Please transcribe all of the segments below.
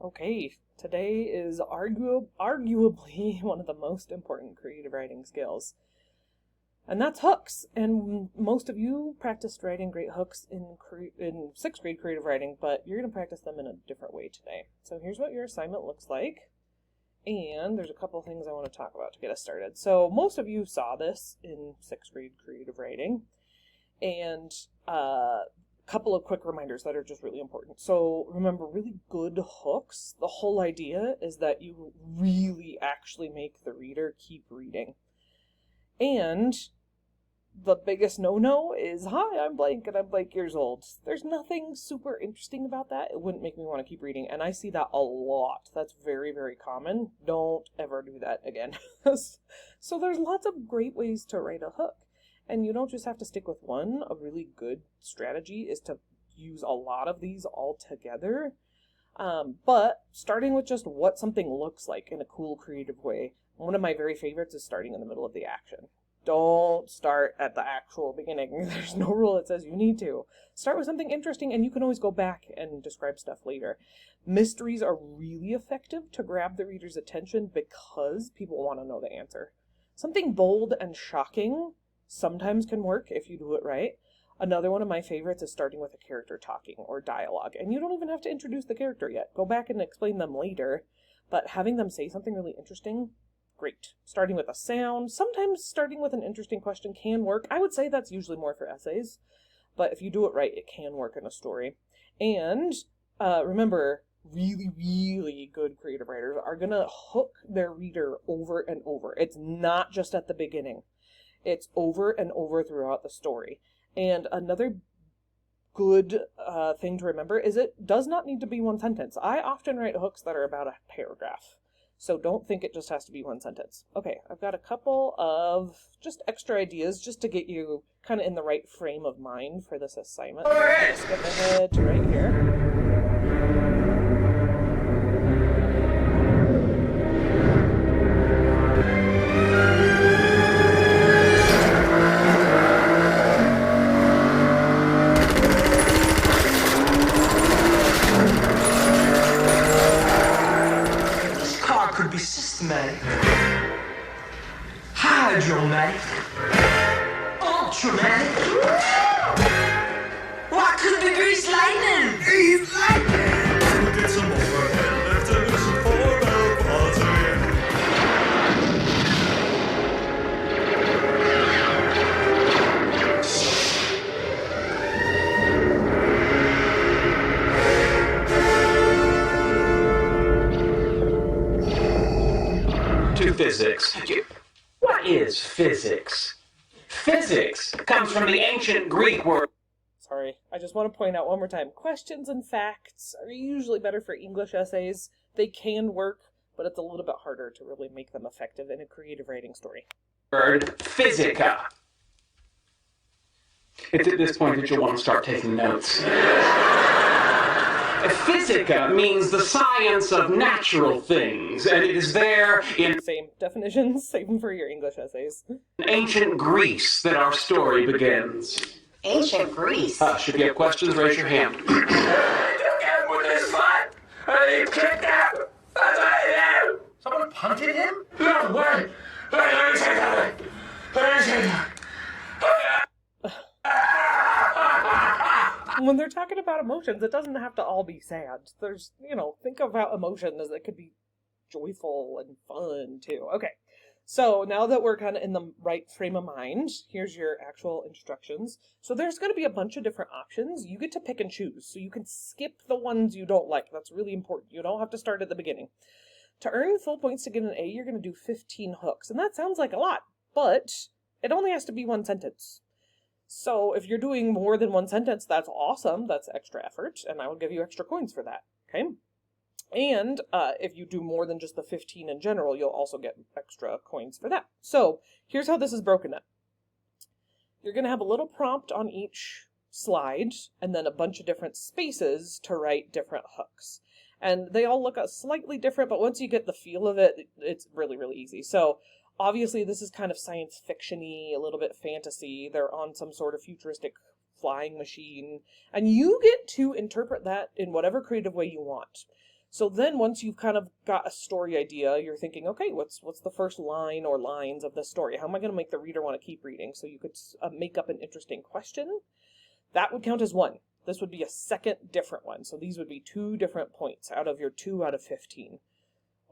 Okay, today is arguably one of the most important creative writing skills, and that's hooks. And most of you practiced writing great hooks in sixth grade creative writing, but you're going to practice them in a different way today. So here's what your assignment looks like, and there's a couple things I want to talk about to get us started. So most of you saw this in sixth grade creative writing, and couple of quick reminders that are just really important. So remember, really good hooks, the whole idea is that you really actually make the reader keep reading. And the biggest no-no is, hi, I'm blank and I'm blank years old. There's nothing super interesting about that. It wouldn't make me want to keep reading. And I see that a lot. That's very, very common. Don't ever do that again. So there's lots of great ways to write a hook. And you don't just have to stick with one. A really good strategy is to use a lot of these all together. But starting with just what something looks like in a cool, creative way. One of my very favorites is starting in the middle of the action. Don't start at the actual beginning. There's no rule that says you need to. Start with something interesting, and you can always go back and describe stuff later. Mysteries are really effective to grab the reader's attention because people want to know the answer. Something bold and shocking sometimes can work if you do it right. Another one of my favorites is starting with a character talking or dialogue. And you don't even have to introduce the character yet. Go back and explain them later. But having them say something really interesting, great. Starting with a sound, sometimes starting with an interesting question can work. I would say that's usually more for essays. But if you do it right, it can work in a story. And remember, really, really good creative writers are going to hook their reader over and over. It's not just at the beginning. It's over and over throughout the story. And another good thing to remember is it does not need to be one sentence. I often write hooks that are about a paragraph. So don't think it just has to be one sentence. Okay, I've got a couple of just extra ideas just to get you kind of in the right frame of mind for this assignment. All right. Skip ahead to right here. Systematic, hydromatic, ultramatic. Why couldn't we grease lightning? Grease lightning! Get some overhead lifters for the party. To physics. What is physics? Physics comes from the ancient Greek word. Sorry, I just want to point out one more time. Questions and facts are usually better for English essays. They can work, but it's a little bit harder to really make them effective in a creative writing story. Word physica. It's at this point that you'll want to start taking notes. Physica means the science of natural things, and it is there in Same definitions, save them for your English essays. ancient Greece that our story begins. Ancient Greece? If you have questions, raise your hand. Someone punted him? No way! Let me say something! Let me say something! When they're talking about emotions, it doesn't have to all be sad. There's, think about emotion as it could be joyful and fun too. Okay, so now that we're kind of in the right frame of mind, here's your actual instructions. So there's going to be a bunch of different options. You get to pick and choose, so you can skip the ones you don't like. That's really important. You don't have to start at the beginning. To earn full points to get an A, you're going to do 15 hooks, and that sounds like a lot, but it only has to be one sentence. So if you're doing more than one sentence, that's awesome. That's extra effort, and I will give you extra coins for that, okay? And if you do more than just the 15 in general, you'll also get extra coins for that. So here's how this is broken up. You're going to have a little prompt on each slide, and then a bunch of different spaces to write different hooks. And they all look slightly different, but once you get the feel of it, it's really, really easy. So obviously, this is kind of science fiction-y, a little bit fantasy. They're on some sort of futuristic flying machine, and you get to interpret that in whatever creative way you want. So then once you've kind of got a story idea, you're thinking, okay, what's the first line or lines of the story? How am I going to make the reader want to keep reading? So you could make up an interesting question. That would count as 1. This would be a second different one. So these would be 2 different points out of your 2 out of 15.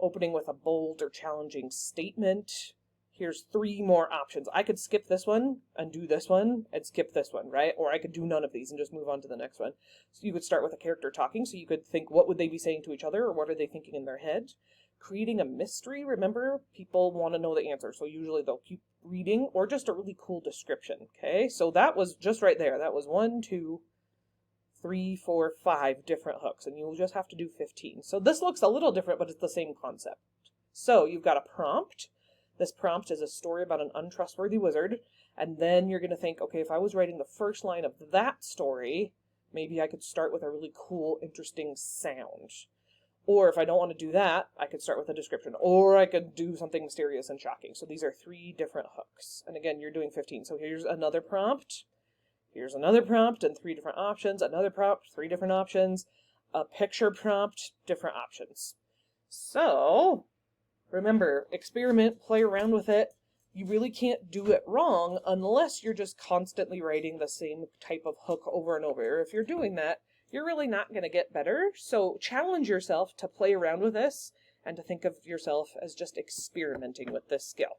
Opening with a bold or challenging statement. Here's 3 more options. I could skip this one and do this one and skip this one, right? Or I could do none of these and just move on to the next one. So you could start with a character talking, so you could think, what would they be saying to each other, or what are they thinking in their head? Creating a mystery. Remember, people want to know the answer, so usually they'll keep reading, or just a really cool description, okay? So that was just right there. That was 1, 2, 3, 4, 5 different hooks, and you'll just have to do 15. So this looks a little different, but it's the same concept. So you've got a prompt. This prompt is a story about an untrustworthy wizard, and then you're going to think, okay, if I was writing the first line of that story, maybe I could start with a really cool, interesting sound. Or if I don't want to do that, I could start with a description, or I could do something mysterious and shocking. So these are 3 different hooks. And again, you're doing 15. So here's another prompt. Here's another prompt and 3 different options. Another prompt, 3 different options. A picture prompt, different options. So remember, experiment, play around with it. You really can't do it wrong unless you're just constantly writing the same type of hook over and over. If you're doing that, you're really not going to get better. So challenge yourself to play around with this and to think of yourself as just experimenting with this skill.